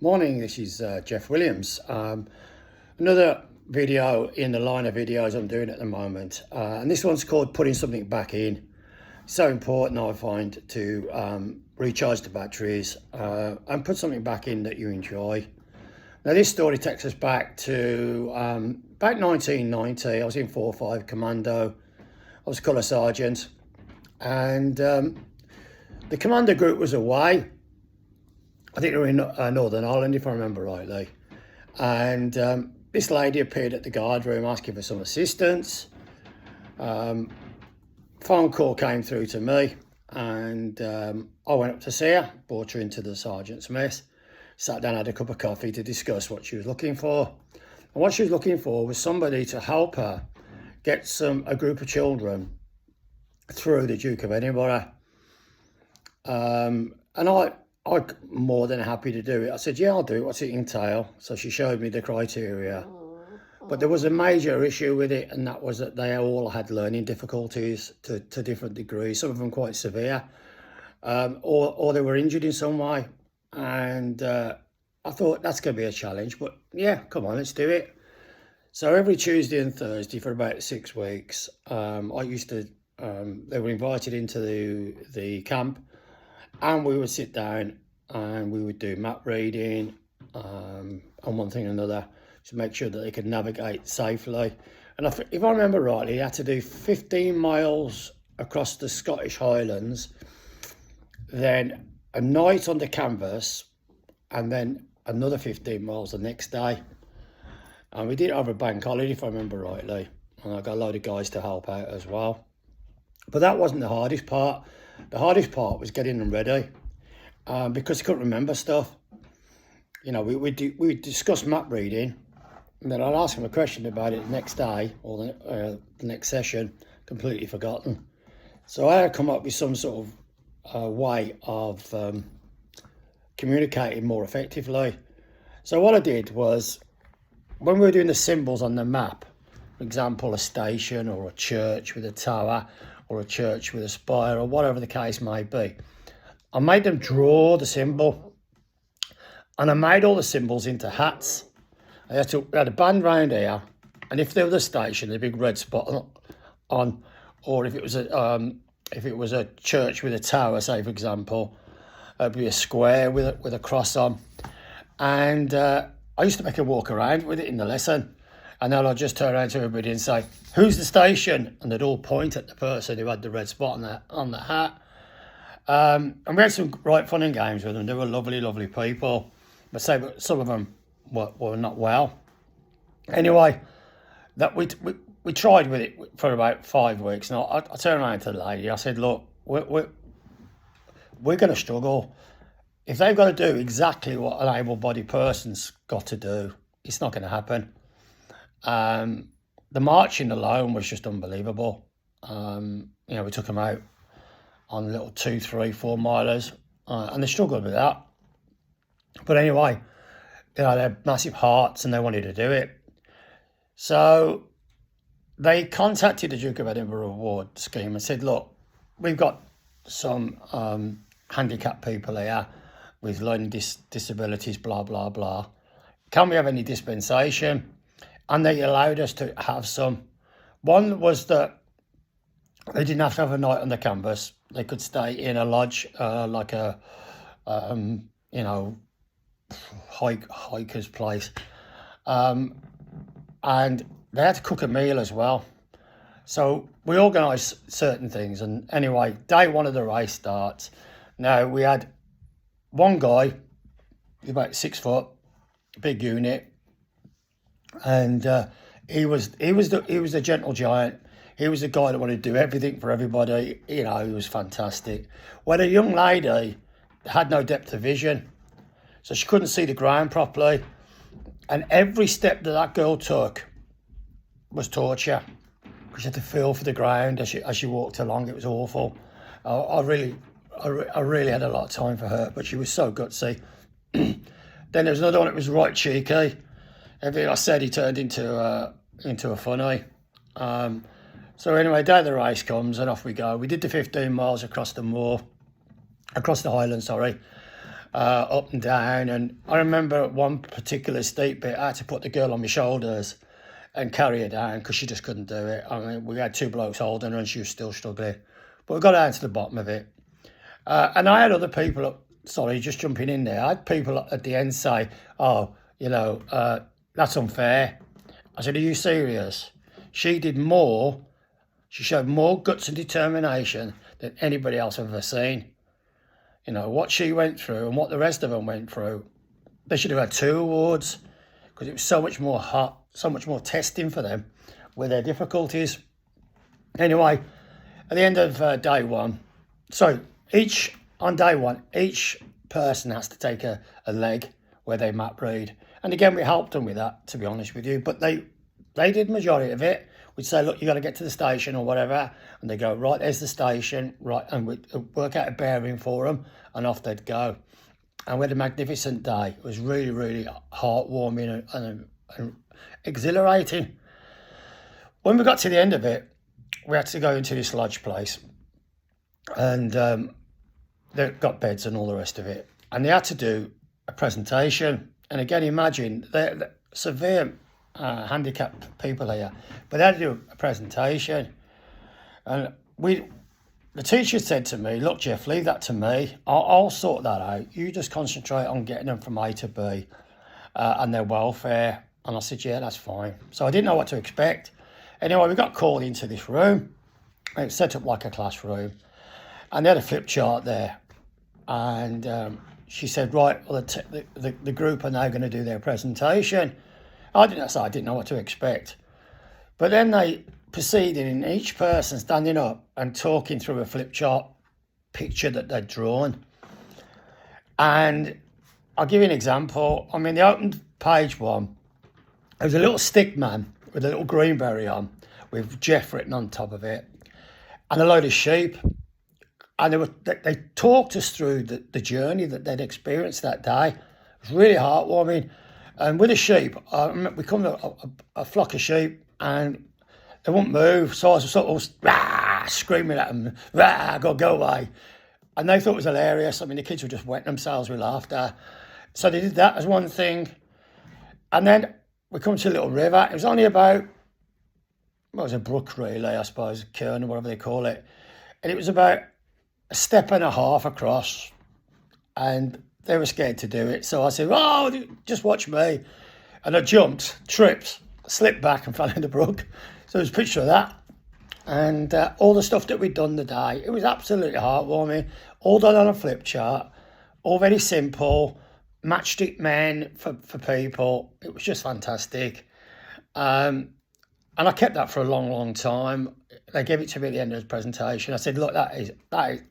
Morning, this is Jeff Williams. Another video in the line of videos I'm doing at the moment. And this one's called Putting Something Back In. So important, I find, to recharge the batteries and put something back in that you enjoy. Now, this story takes us back to about 1990. I was in 4-5 Commando. I was colour sergeant. And the commando group was away. I think they were in Northern Ireland, if I remember rightly. And this lady appeared at the guard room asking for some assistance. Phone call came through to me, and I went up to see her, brought her into the sergeant's mess, sat down, had a cup of coffee to discuss what she was looking for. And what she was looking for was somebody to help her get a group of children through the Duke of Edinburgh. And I'm more than happy to do it. I said, yeah, I'll do it. What's it entail? So she showed me the criteria. But there was a major issue with it, and that was that they all had learning difficulties to different degrees, some of them quite severe, or they were injured in some way. And I thought, that's going to be a challenge. But yeah, come on, let's do it. So every Tuesday and Thursday for about 6 weeks, they were invited into the camp, and we would sit down and we would do map reading and one thing or another to make sure that they could navigate safely. And if I remember rightly, they had to do 15 miles across the Scottish Highlands, then a night on the canvas, and then another 15 miles the next day. And we did it over a bank holiday, if I remember rightly. And I got a load of guys to help out as well. But that wasn't the hardest part. The hardest part was getting them ready because I couldn't remember stuff. You know, we discussed map reading, and then I'd ask them a question about it the next day or the next session, completely forgotten. So I had to come up with some sort of way of communicating more effectively. So what I did was, when we were doing the symbols on the map, for example, a station or a church with a tower, or a church with a spire, or whatever the case may be, I made them draw the symbol, and I made all the symbols into hats. I had a band round here, and if there was a station, a big red spot on, or if it was a church with a tower, say for example, it'd be a square with a cross on, and I used to make them walk around with it in the lesson. And then I'd just turn around to everybody and say, who's the station? And they'd all point at the person who had the red spot on the hat. And we had some right fun and games with them. They were lovely, lovely people. But some of them were not well. Anyway, that we tried with it for about 5 weeks. And I turned around to the lady. I said, look, we're going to struggle. If they've got to do exactly what an able-bodied person's got to do, it's not going to happen. The marching alone was just unbelievable. We took them out on little 2, 3, 4 milers, and they struggled with that. But anyway, they had massive hearts and they wanted to do it. So they contacted the Duke of Edinburgh Award scheme and said, look, we've got some handicapped people here with learning disabilities, blah, blah, blah. Can we have any dispensation? And they allowed us to have some. One was that they didn't have to have a night on the canvas. They could stay in a lodge, like a, hiker's place. And they had to cook a meal as well. So we organised certain things. And anyway, day one of the race starts. Now, we had one guy, about 6 foot, big unit. And he was the gentle giant. He was the guy that wanted to do everything for everybody. He was fantastic. When a young lady had no depth of vision, so she couldn't see the ground properly, and every step that girl took was torture, because she had to feel for the ground as she walked along. It was awful. I really had a lot of time for her, but she was so gutsy. Then there was another one that was right cheeky. Everything I said, he turned into a funny. So anyway, day of the race comes and off we go. We did the 15 miles across the Highlands, up and down. And I remember at one particular steep bit, I had to put the girl on my shoulders and carry her down because she just couldn't do it. I mean, we had two blokes holding her and she was still struggling. But we got down to the bottom of it. And I had other people, sorry, just jumping in there. I had people at the end say, oh, that's unfair. I said, are you serious? She did more. She showed more guts and determination than anybody else I've ever seen. What she went through and what the rest of them went through. They should have had 2 awards because it was so much more hot, so much more testing for them with their difficulties. Anyway, at the end of day one, on day one, each person has to take a leg where they map read. And again, we helped them with that, to be honest with you. But they did majority of it. We'd say, look, you got to get to the station or whatever. And they go, right, there's the station, right. And we'd work out a bearing for them and off they'd go. And we had a magnificent day. It was really, really heartwarming and exhilarating. When we got to the end of it, we had to go into this lodge place. And they've got beds and all the rest of it. And they had to do a presentation. And again, imagine, they're severe handicapped people here. But they had to do a presentation. And the teacher said to me, look, Jeff, leave that to me. I'll sort that out. You just concentrate on getting them from A to B and their welfare. And I said, yeah, that's fine. So I didn't know what to expect. Anyway, we got called into this room. It was set up like a classroom. And they had a flip chart there. And she said, right, well, the group are now going to do their presentation. I didn't know what to expect. But then they proceeded in each person standing up and talking through a flip chart picture that they'd drawn. And I'll give you an example. I mean, they opened page 1. There was a little stick man with a little greenberry on with Jeff written on top of it and a load of sheep. And they talked us through the journey that they'd experienced that day. It was really heartwarming. And with the sheep, we come to a flock of sheep and they wouldn't move. So I was sort of screaming at them, go away. And they thought it was hilarious. I mean, the kids were just wetting themselves with laughter. So they did that as one thing. And then we come to a little river. It was only about, well, it was a brook really, I suppose, Kern or whatever they call it. And it was about a step and a half across. And they were scared to do it. So I said, oh, just watch me. And I jumped, tripped, slipped back and fell in the brook. So there's a picture of that. And all the stuff that we'd done the day, it was absolutely heartwarming. All done on a flip chart, all very simple, matchstick men for people. It was just fantastic. And I kept that for a long, long time. They gave it to me at the end of the presentation. I said, look, that is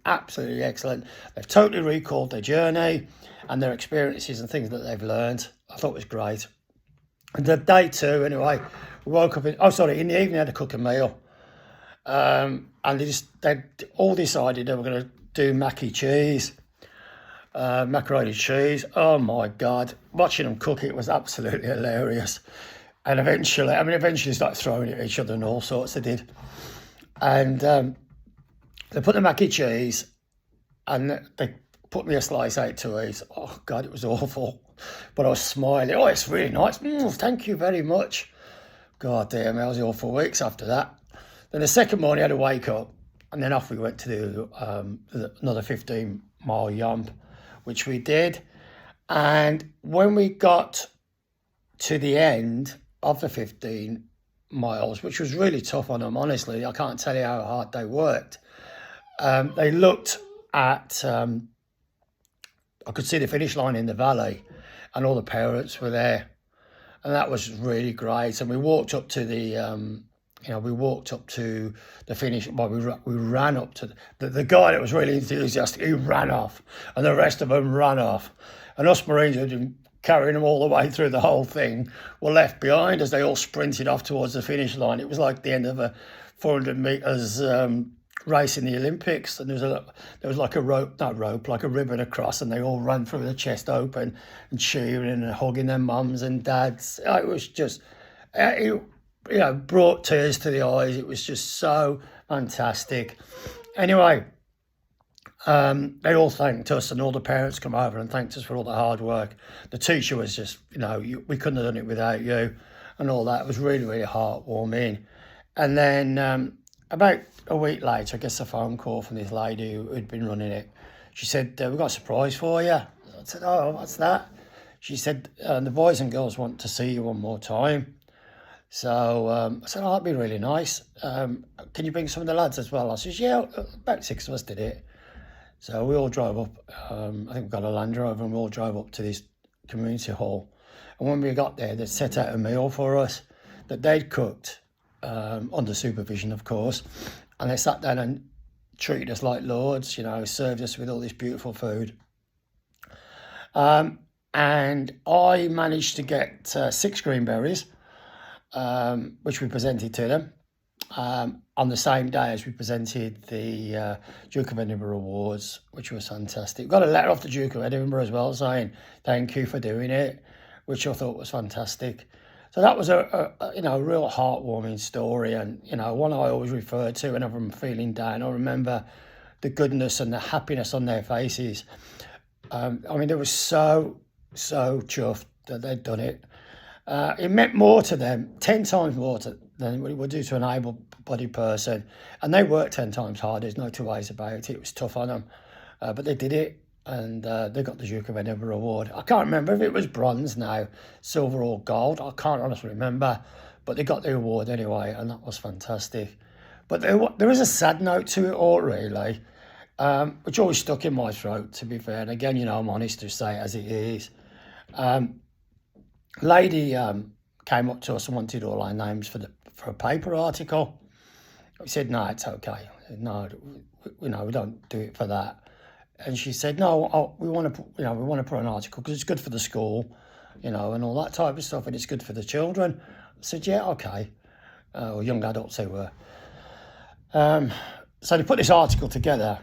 absolutely excellent. They've totally recalled their journey and their experiences and things that they've learned. I thought it was great. And the day 2, anyway, we woke up in the evening I had to cook a meal. And they all decided they were going to do macaroni cheese. Oh my God. Watching them cook it was absolutely hilarious. And eventually started throwing it at each other and all sorts they did. And they put the mac and cheese and they put me a slice out to eat. Oh, God, it was awful. But I was smiling. Oh, it's really nice. Thank you very much. God damn, I was ill for weeks after that. Then the second morning I had to wake up and then off we went to do another 15-mile yomp, which we did. And when we got to the end of the 15 miles, which was really tough on them, honestly. I can't tell you how hard they worked. They looked at, I could see the finish line in the valley and all the parents were there. And that was really great. And we walked up to the, finish. Well, we ran up to the guy that was really enthusiastic. He ran off and the rest of them ran off. And us Marines who had been carrying them all the way through the whole thing were left behind as they all sprinted off towards the finish line. It was like the end of a 400 metres race in the Olympics, and there was like a ribbon across, and they all ran through the chest open and cheering and hugging their mums and dads. It was just, brought tears to the eyes. It was just so fantastic. Anyway, They all thanked us, and all the parents come over and thanked us for all the hard work. The teacher was just, we couldn't have done it without you, and all that. It was really, really heartwarming. And then about a week later, I guess a phone call from this lady who'd been running it. She said, we've got a surprise for you. I said, oh, what's that? She said, the boys and girls want to see you one more time. So I said, oh, that'd be really nice. Can you bring some of the lads as well? I said, yeah, about 6 of us did it. So we all drove up. I think we got a Land Rover, and we all drove up to this community hall. And when we got there, they set out a meal for us that they'd cooked, under supervision, of course. And they sat down and treated us like lords, served us with all this beautiful food. And I managed to get 6 green berries, which we presented to them on the same day as we presented the Duke of Edinburgh Awards, which was fantastic. We got a letter off the Duke of Edinburgh as well saying thank you for doing it, which I thought was fantastic. So that was a real heartwarming story, and one I always refer to whenever I'm feeling down. I remember the goodness and the happiness on their faces. They were so chuffed that they'd done it. It meant more to them, 10 times more than it would do to an able-bodied person. And they worked 10 times harder, there's no two ways about it. It was tough on them. But they did it, and they got the Duke of Edinburgh Award. I can't remember if it was bronze now, silver or gold. I can't honestly remember. But they got the award anyway, and that was fantastic. But there is a sad note to it all, really, which always stuck in my throat, to be fair. And again, I'm honest to say it as it is. Lady came up to us and wanted all our names for a paper article. We said, no, it's okay. No, we don't do it for that. And she said, no, we want to put an article because it's good for the school, and all that type of stuff, and it's good for the children. I said, yeah, okay. Or young adults they were. So they put this article together,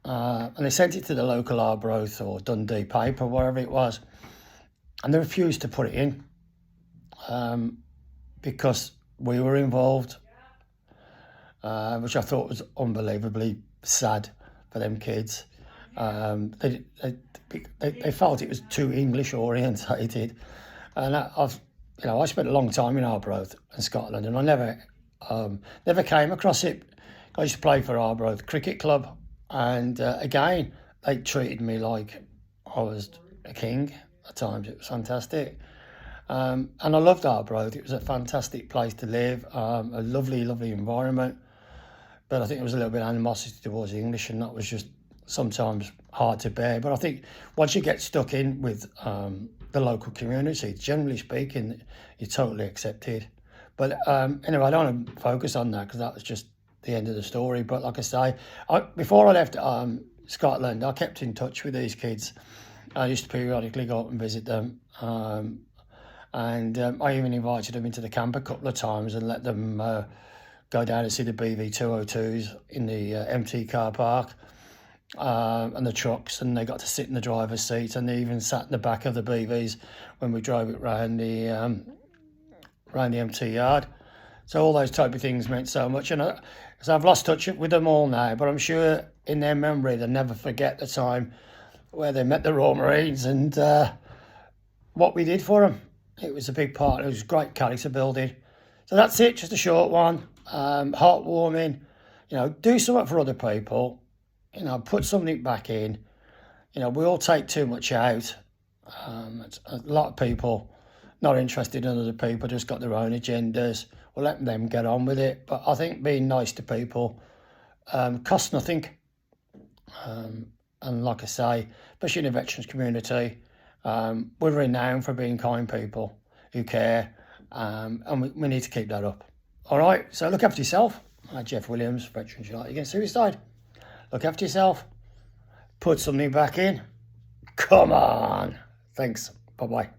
and they sent it to the local Arbroath or Dundee paper, wherever it was. And they refused to put it in because we were involved, which I thought was unbelievably sad for them kids. They felt it was too English orientated, and I spent a long time in Arbroath and Scotland, and I never came across it. I used to play for Arbroath Cricket Club, and again they treated me like I was a king. At times it was fantastic, and I loved Arbroath. It was a fantastic place to live, a lovely environment, but I think there was a little bit of animosity towards the English, and that was just sometimes hard to bear. But I think once you get stuck in with the local community, generally speaking, you're totally accepted. But anyway, I don't want to focus on that because that was just the end of the story. But like I say, before I left Scotland, I kept in touch with these kids. I used to periodically go up and visit them, and I even invited them into the camp a couple of times and let them go down and see the BV202s in the MT car park and the trucks, and they got to sit in the driver's seat, and they even sat in the back of the BVs when we drove it round the MT yard. So all those type of things meant so much, and so I've lost touch with them all now, but I'm sure in their memory they'll never forget the time where they met the Royal Marines and what we did for them. It was a big part. It was great character building. So that's it, just a short one. Heartwarming. Do something for other people. Put something back in. We all take too much out. A lot of people not interested in other people, just got their own agendas. We'll let them get on with it. But I think being nice to people costs nothing. And like I say, especially in the veterans community, we're renowned for being kind people who care, and we need to keep that up. All right, so look after yourself. Jeff Williams, Veterans United Against Suicide. Look after yourself. Put something back in. Come on. Thanks. Bye-bye.